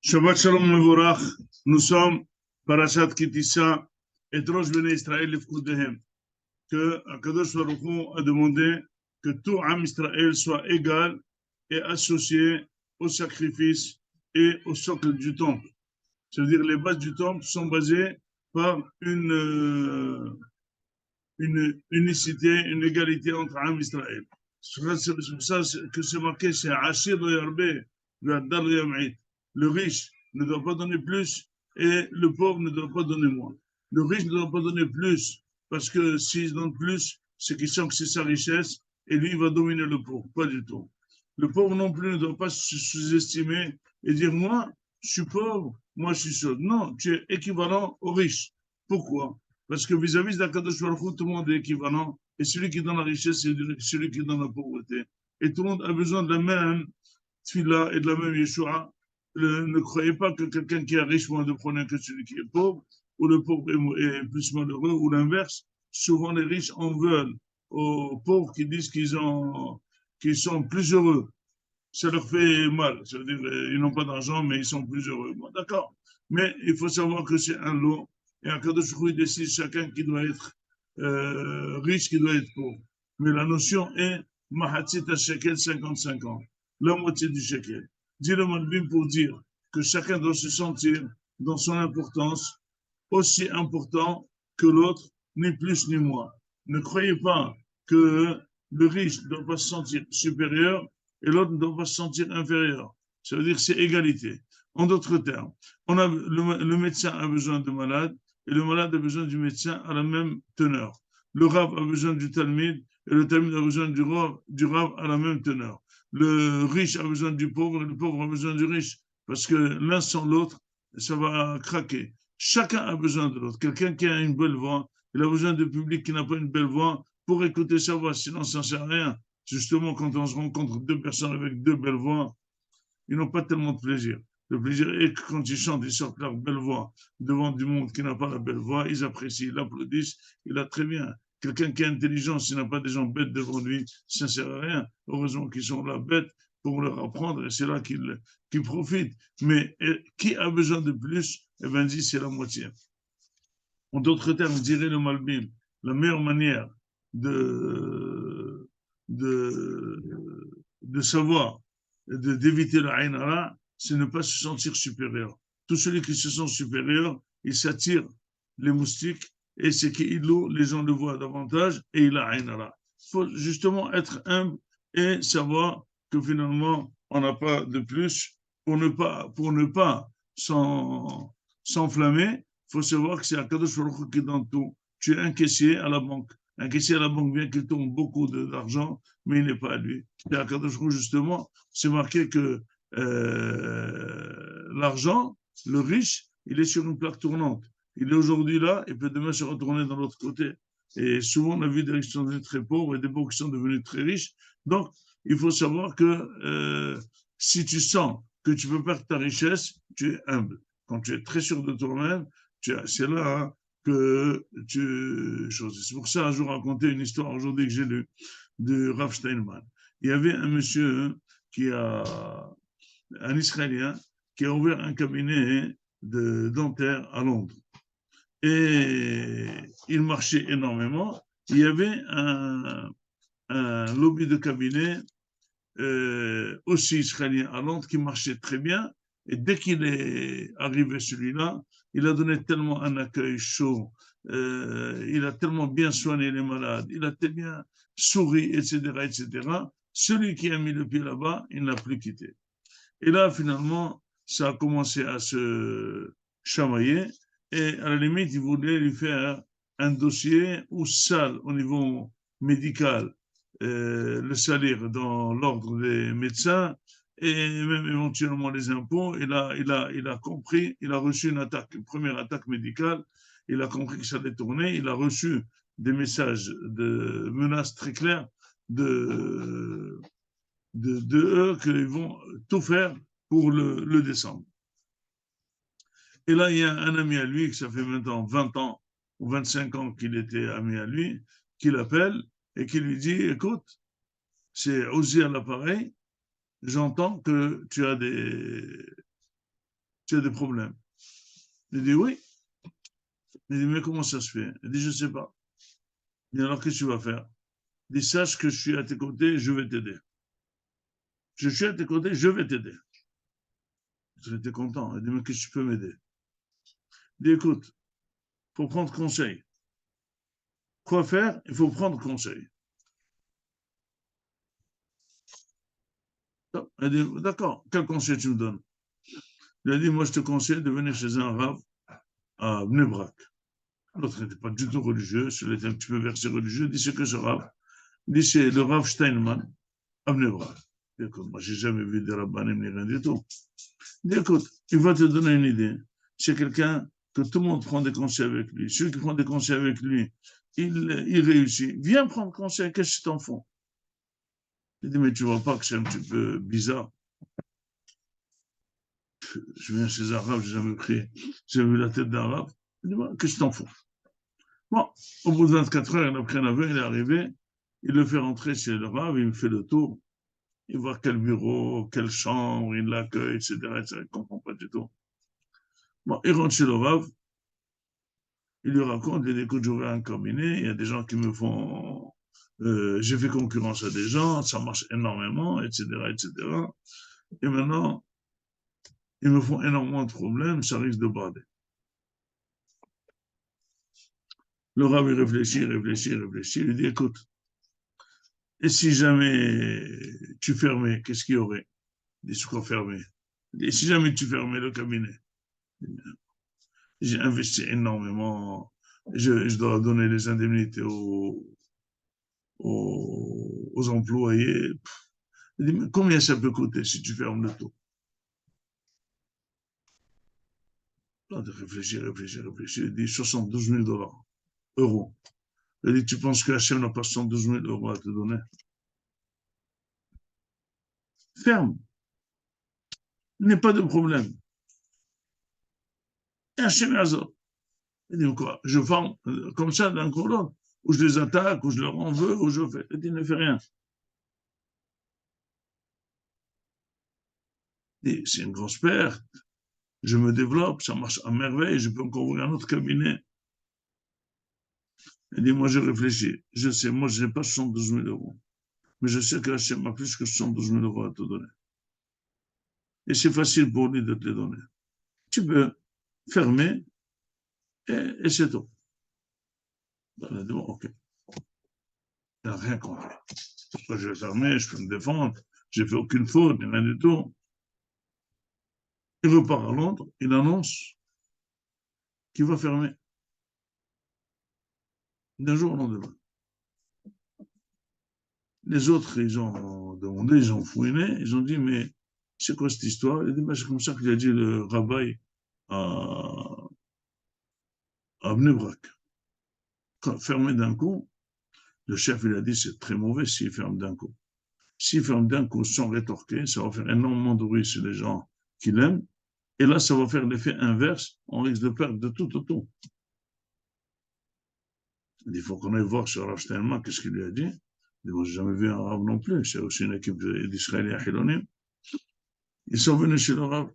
Shabbat Shalom Mevorach, nous sommes Parashat Kitissa et Rosh Bnei Israël Lefkudehem, que Akadosh Baruch Hu a demandé que tout Am Israël soit égal et associé au sacrifice et au socle du temple. C'est-à-dire les bases du temple sont basées par une unicité, une égalité entre Am Israël. C'est pour ça que c'est marqué, c'est Ashir lo yarbe, ve'adar lo yam'it. Le riche ne doit pas donner plus et le pauvre ne doit pas donner moins. Le riche ne doit pas donner plus parce que s'il donne plus, c'est qu'il sent que c'est sa richesse et lui, il va dominer le pauvre. Pas du tout. Le pauvre non plus ne doit pas se sous-estimer et dire moi, je suis pauvre, moi, je suis sûr. Non, tu es équivalent au riche. Pourquoi? Parce que vis-à-vis d'Akadosh Baruch Hu, tout le monde est équivalent. Et celui qui donne la richesse, c'est celui qui donne la pauvreté. Et tout le monde a besoin de la même tfila et de la même Yeshua. Ne croyez pas que quelqu'un qui est riche moins de prôner que celui qui est pauvre, ou le pauvre est plus malheureux, ou l'inverse. Souvent, les riches en veulent aux pauvres qui disent qu'ils sont plus heureux. Ça leur fait mal. Ça veut dire ils n'ont pas d'argent, mais ils sont plus heureux. Bon, d'accord. Mais il faut savoir que c'est un lot. Et un Kadosh Hu décide chacun qui doit être riche, qui doit être pauvre. Mais la notion est Mahatzit à shekel 50-50, la moitié du shekel. Dit le Malbim pour dire que chacun doit se sentir dans son importance aussi important que l'autre, ni plus ni moins. Ne croyez pas que le riche ne doit pas se sentir supérieur et l'autre ne doit pas se sentir inférieur. Ça veut dire que c'est égalité. En d'autres termes, le médecin a besoin de malade et le malade a besoin du médecin à la même teneur. Le rave a besoin du talmid et le talmid a besoin du rave à la même teneur. Le riche a besoin du pauvre et le pauvre a besoin du riche. Parce que l'un sans l'autre, ça va craquer. Chacun a besoin de l'autre. Quelqu'un qui a une belle voix, il a besoin de public qui n'a pas une belle voix pour écouter sa voix, sinon ça ne sert à rien. Justement, quand on se rencontre deux personnes avec deux belles voix, ils n'ont pas tellement de plaisir. Le plaisir est que quand ils chantent, ils sortent leur belle voix devant du monde qui n'a pas la belle voix, ils apprécient, ils applaudissent, il a très bien. Quelqu'un qui est intelligent, s'il n'a pas des gens bêtes devant lui, ça ne sert à rien. Heureusement qu'ils sont là bêtes pour leur apprendre et c'est là qu'ils profitent. Mais qui a besoin de plus? Eh bien, dit, c'est la moitié. En d'autres termes, dirait le Malbim, la meilleure manière de, de, de savoir, d'éviter la Aïnara, c'est ne pas se sentir supérieur. Tout celui qui se sent supérieur, il s'attire les moustiques et c'est qu'il les gens le voient davantage et il a Aïnara. Il faut justement être humble et savoir que finalement, on n'a pas de plus pour ne pas s'enflammer. Il faut savoir que c'est Akadosh Baruch Hu qui donne tout. Tu es un caissier à la banque. Un caissier à la banque vient qu'il tourne beaucoup d'argent, mais il n'est pas à lui. Et Akadosh Baruch Hu, justement, c'est marqué que l'argent, le riche, il est sur une plaque tournante. Il est aujourd'hui là et peut demain se retourner dans l'autre côté. Et souvent, on a vu des riches qui sont devenus très pauvres et des pauvres qui sont devenus très riches. Donc, il faut savoir que si tu sens que tu peux perdre ta richesse, tu es humble. Quand tu es très sûr de toi-même, c'est là hein, que tu choses. C'est pour ça, je vous racontais une histoire aujourd'hui que j'ai lue de Rav Steinman. Il y avait un monsieur un Israélien, qui a ouvert un cabinet de dentaire à Londres. Et il marchait énormément. Il y avait un lobby de cabinet aussi israélien à Londres qui marchait très bien. Et dès qu'il est arrivé celui-là, il a donné tellement un accueil chaud, il a tellement bien soigné les malades, il a tellement bien souri, etc., etc. Celui qui a mis le pied là-bas, il n'a plus quitté. Et là, finalement, ça a commencé à se chamailler et à la limite, il voulait lui faire un dossier ou sale au niveau médical, le salir dans l'ordre des médecins et même éventuellement les impôts. Il a compris, il a reçu une première attaque médicale, il a compris que ça allait tourner, il a reçu des messages de menaces très claires de eux qu'ils vont tout faire pour le descendre. Et là, il y a un ami à lui, que ça fait maintenant 20 ans ou 25 ans qu'il était ami à lui, qui l'appelle et qui lui dit, écoute, c'est Ozzy à l'appareil, j'entends que tu as tu as des problèmes. Il dit oui. Il dit mais comment ça se fait? Il dit je ne sais pas. Il dit alors qu'est-ce que tu vas faire? Il dit sache que je suis à tes côtés, je vais t'aider. Je suis à tes côtés, je vais t'aider. J'étais content. Il dit mais qu'est-ce que tu peux m'aider? Il dit écoute, il faut prendre conseil. Quoi faire? Il faut prendre conseil. Il dit d'accord, quel conseil tu me donnes? Il a dit moi je te conseille de venir chez un rave à Bnei Brak. L'autre n'était pas du tout religieux, il était un petit peu versé religieux. Il dit c'est que ce rave? Il dit c'est le Rav Steinman à Bnei Brak. Écoute, moi, j'ai jamais vu de rabbanim ni rien du tout. Il dit, écoute, il va te donner une idée. C'est quelqu'un que tout le monde prend des conseils avec lui. Ceux qui prennent des conseils avec lui, il réussit. Viens prendre conseil, qu'est-ce que tu t'en fous? Il dit, mais tu vois pas que c'est un petit peu bizarre. Je viens chez un arabe, j'ai jamais pris, j'ai vu la tête d'un arabe. Il dit, qu'est-ce que tu t'en fous? Bon, au bout de 24 heures, il a pris un avion, il est arrivé, il le fait rentrer chez le arabe, il me fait le tour. Il voit quel bureau, quelle chambre, il l'accueille, etc., etc. Il ne comprend pas du tout. Bon, il rentre chez le Rav, il lui raconte, il dit, écoute, j'ouvre un cabinet, il y a des gens qui me font, j'ai fait concurrence à des gens, ça marche énormément, etc., etc. Et maintenant, ils me font énormément de problèmes, ça risque de brader. Le Rav, il réfléchit, il lui dit, écoute, et si jamais tu fermais, qu'est-ce qu'il y aurait? Il dit, quoi fermer? Il dit, si jamais tu fermais le cabinet, j'ai investi énormément, je dois donner les indemnités aux employés. Il dit, mais combien ça peut coûter si tu fermes le tout? Là, de réfléchir. Il dit 72 000 euros. Il dit, tu penses que Hachem n'a pas 72 000 euros à te donner? Ferme. Il n'y a pas de problème. Et Hachem Azor. Il dit, quoi? Je ferme comme ça d'un coup l'autre, ou je les attaque, ou je leur en veux, ou je fais. Il dit, ne fais rien. Il dit, c'est une grosse perte. Je me développe, ça marche à merveille, je peux encore ouvrir un autre cabinet. Il dit, moi, je réfléchis. Je sais, moi, je n'ai pas 72 000 euros. Mais je sais que Hachem a plus que 72 000 euros à te donner. Et c'est facile pour lui de te les donner. Tu peux fermer et c'est tout. Il a dit, bon, ok. Il n'a rien compris. Pourquoi je vais fermer, je peux me défendre, je n'ai fait aucune faute, rien du tout. Il repart à Londres, il annonce qu'il va fermer d'un jour au lendemain. Les autres, ils ont demandé, ils ont fouiné, ils ont dit, mais c'est quoi cette histoire? Il a dit, c'est comme ça qu'il a dit le rabbin à Bnei Brak. Fermer d'un coup, le chef, il a dit, c'est très mauvais s'il ferme d'un coup. S'il ferme d'un coup sans rétorquer, ça va faire énormément de bruit sur les gens qui l'aiment. Et là, ça va faire l'effet inverse. On risque de perdre de tout au tout. Il faut qu'on aille voir sur Rav Steinman, qu'est-ce qu'il lui a dit. Il dit, moi, je n'ai jamais vu un Rav non plus. C'est aussi une équipe d'Israéliens Hilonim. Ils sont venus chez le Rav.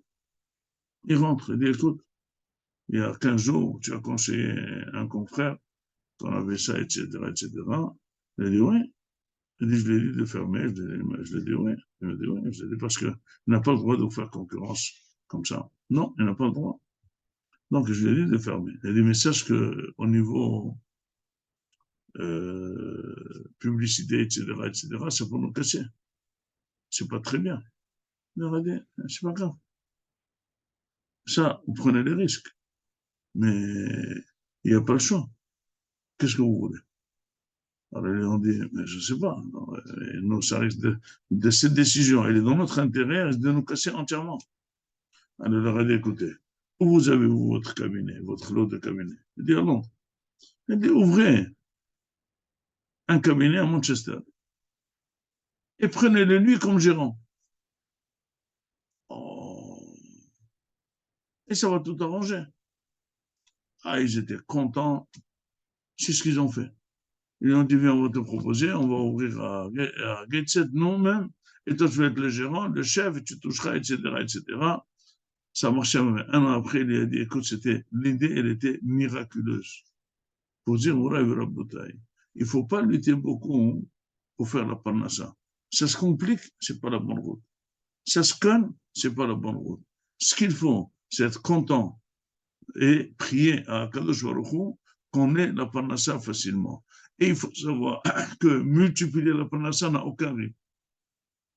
Ils rentrent. Il dit, écoute, il y a 15 jours, tu as conseillé un confrère qu'on avait ça, etc., etc. Il a dit, oui. Il dit, je lui ai dit de fermer. Je lui ai dit, oui. Il m'a dit, oui. Je lui ai dit, parce qu'il n'a pas le droit de vous faire concurrence comme ça. Non, il n'a pas le droit. Donc, je lui ai dit de fermer. Il a dit, mais sache qu'au niveau publicité, etc., c'est pour nous casser. C'est pas très bien. Il a dit, c'est pas grave. Ça, vous prenez les risques. Mais il n'y a pas le choix. Qu'est-ce que vous voulez? Alors, ils ont dit, mais je ne sais pas. Nous, ça risque de cette décision. Elle est dans notre intérêt, elle risque de nous casser entièrement. Alors, il leur a dit, écoutez, où vous avez votre cabinet, votre lot de cabinet? Il dit, ah non. Il dit, ouvrez un cabinet à Manchester et prenez-le lui comme gérant. Oh. Et ça va tout arranger. Ah, ils étaient contents. C'est ce qu'ils ont fait. Ils ont dit, viens, on va te proposer, on va ouvrir à Gateshead nous-mêmes, et toi, tu vas être le gérant, le chef, et tu toucheras, etc., etc. Ça marchait, mais un an après, il a dit, écoute, l'idée, elle était miraculeuse. Pour dire, il ne faut pas lutter beaucoup pour faire la parnassa. Ça se complique, c'est pas la bonne route. Ça se conne, c'est pas la bonne route. Ce qu'il faut, c'est être content et prier à Kadosh Baruch Hu qu'on ait la parnassa facilement. Et il faut savoir que multiplier la parnassa n'a aucun rythme.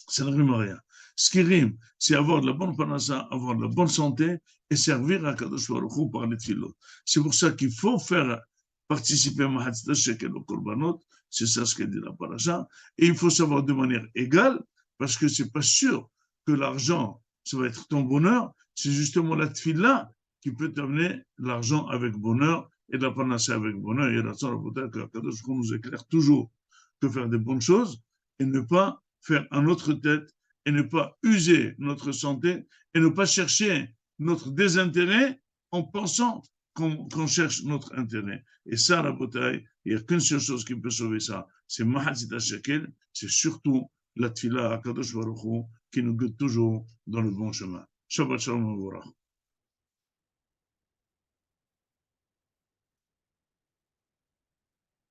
Ça ne rime à rien. Ce qui rime, c'est avoir de la bonne parnassa, avoir de la bonne santé et servir à Kadosh Baruch Hu par les tfilot. C'est pour ça qu'il faut faire participer à Mahatzda Shekel au Korbanot, c'est ça ce qu'elle dit la parasha, et il faut savoir de manière égale, parce que c'est pas sûr que l'argent, ça va être ton bonheur, c'est justement la tfila qui peut t'amener l'argent avec bonheur et la parnassa avec bonheur. Et la Torah que Kadosh Baruch Hu nous éclaire toujours que faire des bonnes choses et ne pas faire à notre tête et ne pas user notre santé et ne pas chercher notre désintérêt en pensant qu'on cherche notre intérêt. Et ça, la bataille, il n'y a qu'une seule chose qui peut sauver ça, c'est Mahatzita Shekel, c'est surtout la tfila à Kadosh Baruch Hu qui nous guide toujours dans le bon chemin. Shabbat Shalom.